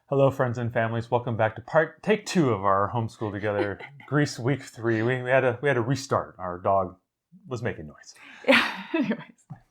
Hello, friends and families. Welcome back to take 2 of our homeschool together Greece week 3. We had a restart. Our dog was making noise. Yeah. Anyways.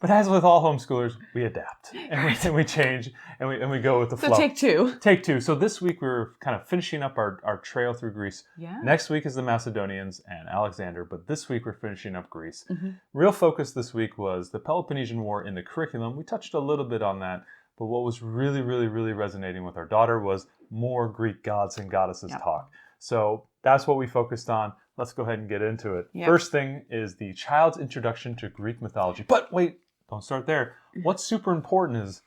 But as with all homeschoolers, we adapt and we change and we go with the flow. So take 2. Take 2. So this week we're kind of finishing up our trail through Greece. Yeah. Next week is the Macedonians and Alexander, but this week we're finishing up Greece. Mm-hmm. Real focus this week was the Peloponnesian War in the curriculum. We touched a little bit on that. But what was really, really, really resonating with our daughter was more Greek gods and goddesses talk. So that's what we focused on. Let's go ahead and get into it. Yep. First thing is the child's introduction to Greek mythology. But wait, don't start there. What's super important is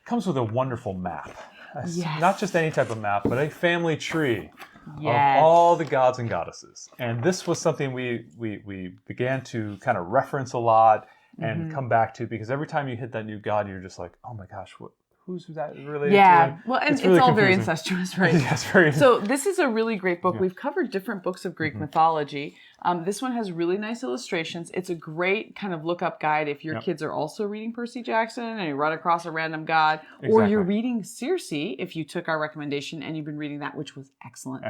it comes with a wonderful map. Yes. Not just any type of map, but a family tree of Yes. all the gods and goddesses. And this was something we began to kind of reference a lot and come back to, because every time you hit that new god, you're just like, oh my gosh, who's that related to? Yeah, well, and it's really all very confusing. incestuous, right? Yes, very. So this is a really great book. We've covered different books of Greek mythology. This one has really nice illustrations. It's a great kind of look-up guide if your kids are also reading Percy Jackson and you run across a random god, or you're reading Circe if you took our recommendation and you've been reading that, which was excellent.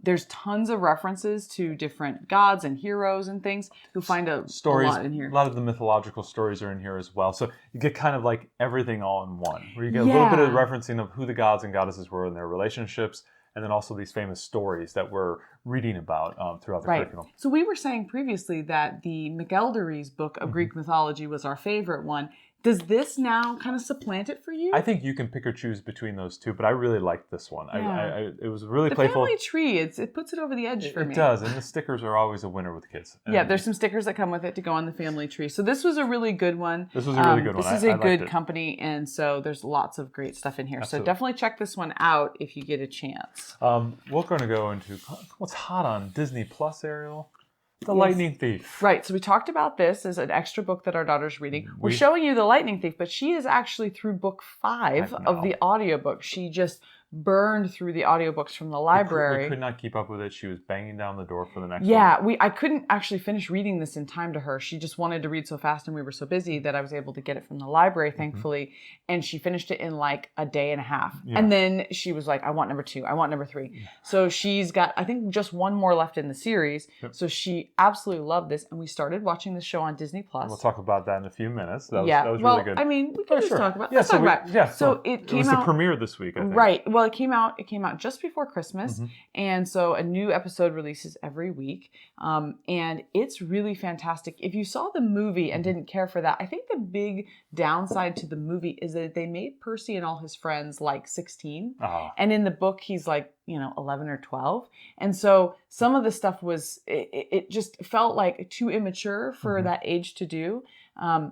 There's tons of references to different gods and heroes and things. You'll find a lot in here. A lot of the mythological stories are in here as well. So you get kind of like everything all in one, where you get a little bit of referencing of who the gods and goddesses were and their relationships, and then also these famous stories that we're reading about throughout the curriculum. So we were saying previously that the McElderry's book of Greek mythology was our favorite one. Does this now kind of supplant it for you? I think you can pick or choose between those two, but I really liked this one. Yeah. It was really the playful. The family tree, it puts it over the edge for me. It does, and the stickers are always a winner with kids. Yeah, there's some stickers that come with it to go on the family tree. So this was a really good one. This was a really good one. This is a good company, and so there's lots of great stuff in here. Absolutely. So definitely check this one out if you get a chance. We're going to go into what's hot on Disney Plus, Ariel. The Lightning Thief. Right. So we talked about this as an extra book that our daughter's reading. We're showing you The Lightning Thief, but she is actually through book 5 of the audiobook. She just burned through the audiobooks from the library. We could not keep up with it. She was banging down the door for the next one. Yeah, I couldn't actually finish reading this in time to her. She just wanted to read so fast and we were so busy that I was able to get it from the library, thankfully. And she finished it in like a day and a half. Yeah. And then she was like, I want number 2. I want number 3. Yeah. So she's got, I think, just one more left in the series. Yep. So she absolutely loved this. And we started watching this show on Disney Plus. We'll talk about that in a few minutes. That was really good. I mean, we can just talk about it. Yeah, Let's talk about it. So it came out. It was the premiere this week, I think. Right. Well, it came out just before Christmas. And so a new episode releases every week. And it's really fantastic. If you saw the movie and didn't care for that, I think the big downside to the movie is that they made Percy and all his friends like 16. And in the book, he's like, 11 or 12. And so some of the stuff was, it just felt like too immature for that age to do.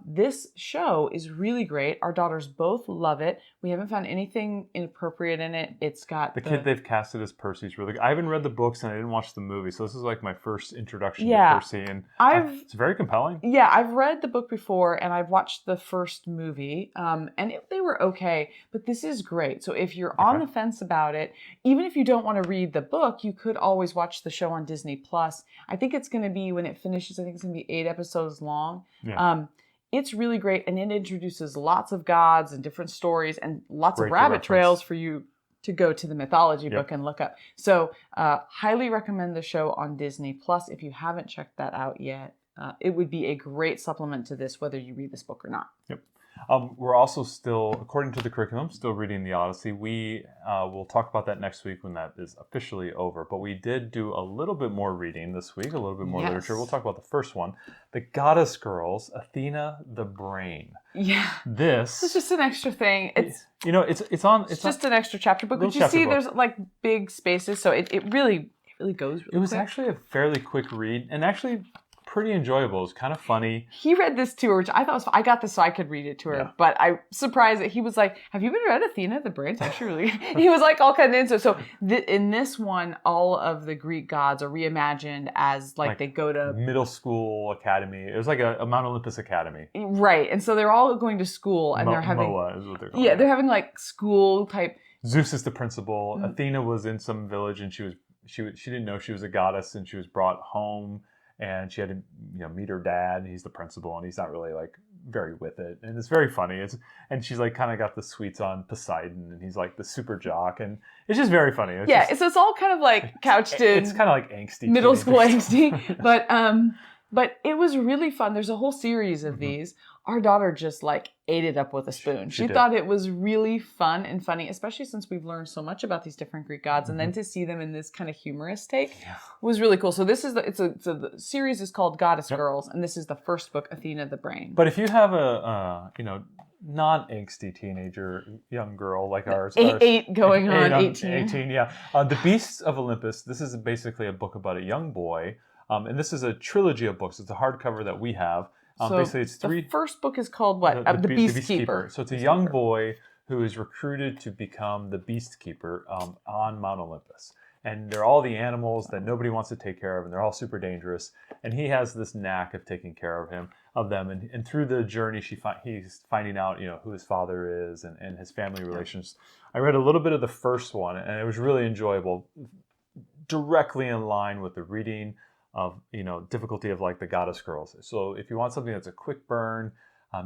This show is really great. Our daughters both love it. We haven't found anything inappropriate in it. It's got the kid they've casted as Percy's really good. I haven't read the books and I didn't watch the movie, so this is like my first introduction to Percy, and it's very compelling. Yeah, I've read the book before and I've watched the first movie, and they were okay, but this is great. So if you're on the fence about it, even if you don't want to read the book, you could always watch the show on Disney Plus. I think it's going to be, when it finishes, I think it's going to be 8 episodes long. Yeah. It's really great, and it introduces lots of gods and different stories and lots of rabbit trails for you to go to the mythology book and look up. So highly recommend the show on Disney Plus. If you haven't checked that out yet, it would be a great supplement to this, whether you read this book or not. Yep. We're also still, according to the curriculum, still reading the Odyssey. We will talk about that next week when that is officially over. But we did do a little bit more reading this week, a little bit more literature. We'll talk about the first one. The Goddess Girls, Athena the Brain. Yeah. This is just an extra thing. It's just an extra chapter book. But you see there's like big spaces, so it really goes really It was quick. actually a fairly quick read, and actually pretty enjoyable. It was kind of funny. He read this to her, which I thought was fun. I got this so I could read it to her, but I'm surprised that he was like, have you been read Athena the Brain? It's actually really he was like all kind of into it. So in this one, all of the Greek gods are reimagined as like they go to middle school academy. It was like a Mount Olympus Academy. Right. And so they're all going to school and they're having MOA is what they're calling. Yeah, they're having like school type. Zeus is the principal. Athena was in some village and she didn't know she was a goddess, and she was brought home. And she had to, meet her dad. He's the principal, and he's not really like very with it, and it's very funny. And she's like kind of got the sweets on Poseidon, and he's like the super jock, and it's just very funny. So it's all kind of like couched in. It's kind of like angsty, middle school angsty, but it was really fun. There's a whole series of these. Our daughter just like ate it up with a spoon. She thought it was really fun and funny, especially since we've learned so much about these different Greek gods, and then to see them in this kind of humorous take was really cool. So this is the series is called Goddess Girls, and this is the first book, Athena the Brain. But if you have a non-angsty teenager, young girl like ours, 18. 18, yeah. The Beasts of Olympus. This is basically a book about a young boy, and this is a trilogy of books. It's a hardcover that we have. So basically, it's three. The first book is called what? The Beastkeeper. So it's a young boy who is recruited to become the Beastkeeper on Mount Olympus. And they're all the animals that nobody wants to take care of, and they're all super dangerous. And he has this knack of taking care of them. And through the journey, he's finding out, who his father is and his family relations. I read a little bit of the first one, and it was really enjoyable, directly in line with the reading of, difficulty of like the Goddess Girls. So if you want something that's a quick burn,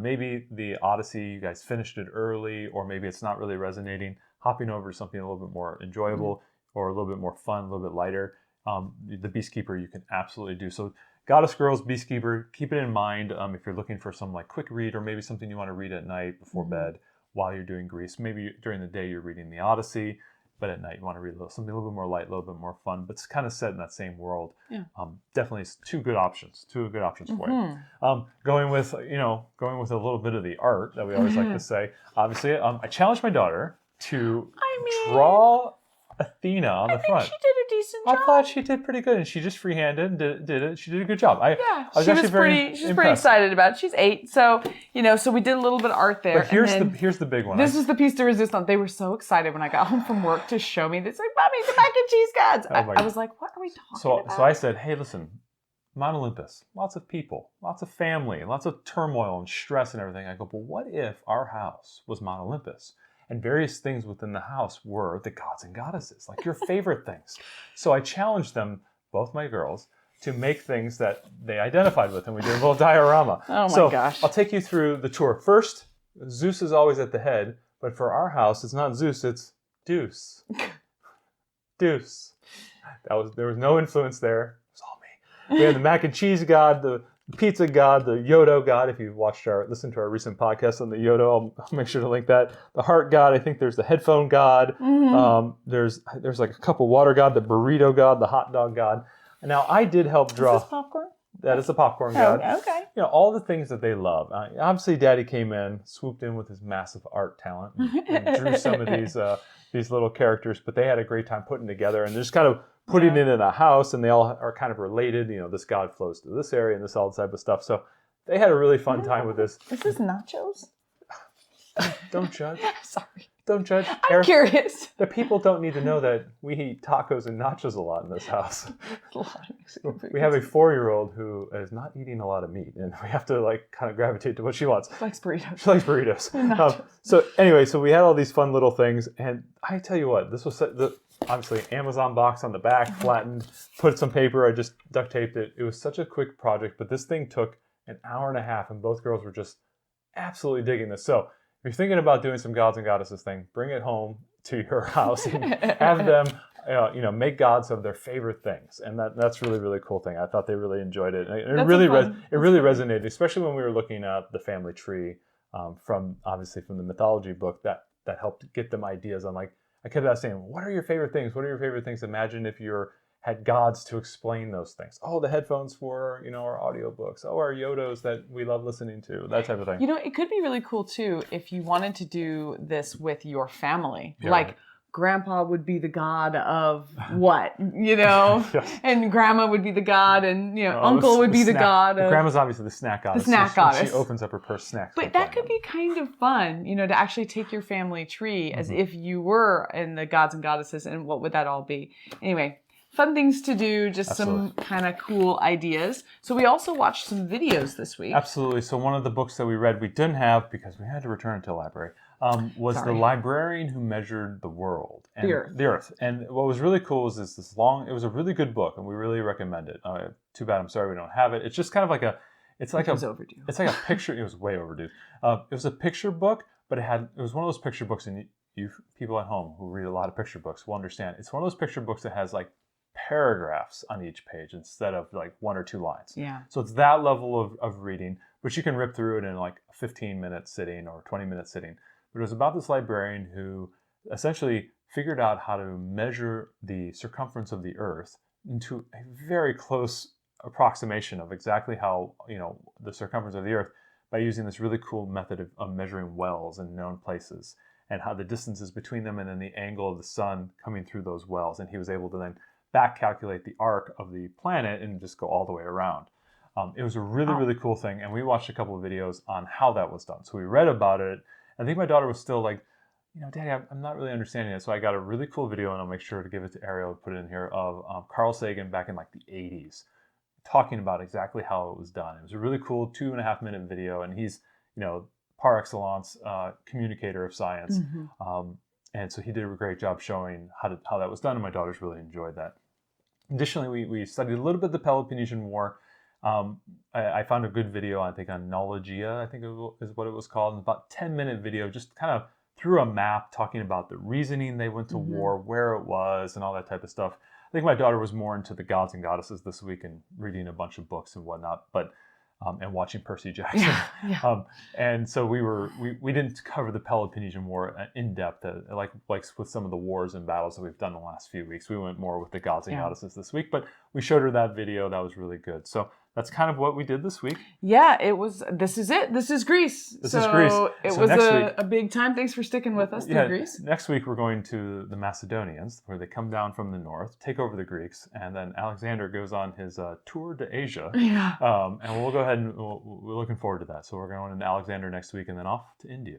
maybe the Odyssey, you guys finished it early, or maybe it's not really resonating, hopping over to something a little bit more enjoyable or a little bit more fun, a little bit lighter, the Beastkeeper you can absolutely do. So Goddess Girls, Beastkeeper, keep it in mind if you're looking for some like quick read, or maybe something you want to read at night before bed while you're doing Greece. Maybe during the day you're reading the Odyssey, but at night you want to read something a little bit more light, a little bit more fun, but it's kind of set in that same world. Yeah. Definitely two good options for you. Going with a little bit of the art that we always like to say. Obviously, I challenged my daughter to draw Athena on the front. She did a decent job. I thought she did pretty good, and she just freehanded and did it. She did a good job. She was pretty excited about it. She's 8, so so we did a little bit of art there. But here's the big one. This is the piece de resistance. They were so excited when I got home from work to show me this. Like, Mommy, the mac and cheese gods. I was like, what are we talking about? So I said, hey, listen, Mount Olympus, lots of people, lots of family, lots of turmoil and stress and everything. I go, but what if our house was Mount Olympus? And various things within the house were the gods and goddesses, like your favorite things. So I challenged them, both my girls, to make things that they identified with, and we did a little diorama. Oh my gosh. I'll take you through the tour. First, Zeus is always at the head, but for our house, it's not Zeus, it's Deuce. Deuce. There was no influence there. It was all me. We had the mac and cheese god, the pizza god, the Yodo god. If you've listened to our recent podcast on the Yodo, I'll make sure to link that. The heart god. I think there's the headphone god. There's like a cup of water god, the burrito god, the hot dog god. And now I did help draw. Is this popcorn? That is the popcorn god. Okay. All the things that they love. Obviously, Daddy came in, swooped in with his massive art talent, and drew some of these little characters. But they had a great time putting together, and just kind of putting it in a house, and they all are kind of related. This god flows to this area and this all type of stuff. So they had a really fun time with this. Is this nachos? Don't judge. Sorry. Don't judge. I'm curious. The people don't need to know that we eat tacos and nachos a lot in this house. We have a 4-year-old who is not eating a lot of meat, and we have to kind of gravitate to what she wants. She likes burritos. She likes burritos. So anyway, so we had all these fun little things, and I tell you what, this was obviously Amazon box on the back, flattened, put some paper, I just duct taped it. It was such a quick project, but this thing took an hour and a half, and both girls were just absolutely digging this. So if you're thinking about doing some gods and goddesses thing, bring it home to your house and have them, make gods of their favorite things, and that's really, really cool thing. I thought they really enjoyed it. And it really resonated, especially when we were looking at the family tree from the Mythology book. That helped get them ideas on I kept asking, what are your favorite things? What are your favorite things? Imagine if you had gods to explain those things. Oh, the headphones for, our audiobooks. Oh, our Yodos that we love listening to, that type of thing. It could be really cool, too, if you wanted to do this with your family. Yeah, Grandpa would be the god of what, yes. And Grandma would be the god, and, Uncle would be the god of... Grandma's obviously the snack goddess. The snack goddess. She opens up her purse snacks. But that could be kind of fun, to actually take your family tree as if you were in the gods and goddesses, and what would that all be? Anyway... Fun things to do, just some kind of cool ideas. So we also watched some videos this week. Absolutely. So one of the books that we read we didn't have because we had to return it to the library was The Librarian Who Measured the World. And the Earth. And what was really cool is it was a really good book, and we really recommend it. Too bad, I'm sorry we don't have it. It's just kind of It's like it was overdue. It's like a picture. It was way overdue. It was a picture book, but it was one of those picture books, and you people at home who read a lot of picture books will understand. It's one of those picture books that has like paragraphs on each page instead of like 1 or 2 lines. Yeah. So it's that level of reading, but you can rip through it in like a 15-minute sitting or 20-minute sitting. But it was about this librarian who essentially figured out how to measure the circumference of the Earth into a very close approximation of exactly how, the circumference of the Earth by using this really cool method of measuring wells in known places and how the distances between them and then the angle of the sun coming through those wells. And he was able to then back calculate the arc of the planet and just go all the way around. It was a really, really cool thing. And we watched a couple of videos on how that was done. So we read about it. I think my daughter was still like, Daddy, I'm not really understanding it. So I got a really cool video, and I'll make sure to give it to Ariel, put it in here, of Carl Sagan back in like the 80s, talking about exactly how it was done. It was a really cool 2.5-minute video, and he's, par excellence communicator of science. Mm-hmm. And so he did a great job showing how that was done, and my daughters really enjoyed that. Additionally, we studied a little bit the Peloponnesian War. I found a good video, I think, on Nologia, I think is what it was called. An about 10-minute video, just kind of through a map talking about the reasoning they went to war, where it was, and all that type of stuff. I think my daughter was more into the gods and goddesses this week and reading a bunch of books and whatnot, but and watching Percy Jackson. Yeah. And so we didn't cover the Peloponnesian War in depth, like with some of the wars and battles that we've done the last few weeks. We went more with the gods and goddesses this week, but we showed her that video. That was really good. So that's kind of what we did this week. Yeah, it was. This is it. This is Greece. This is Greece. It was a big time. Thanks for sticking with us through Greece. Next week we're going to the Macedonians, where they come down from the north, take over the Greeks, and then Alexander goes on his tour to Asia. Yeah. And we'll go ahead and we're looking forward to that. So we're going to Alexander next week, and then off to India.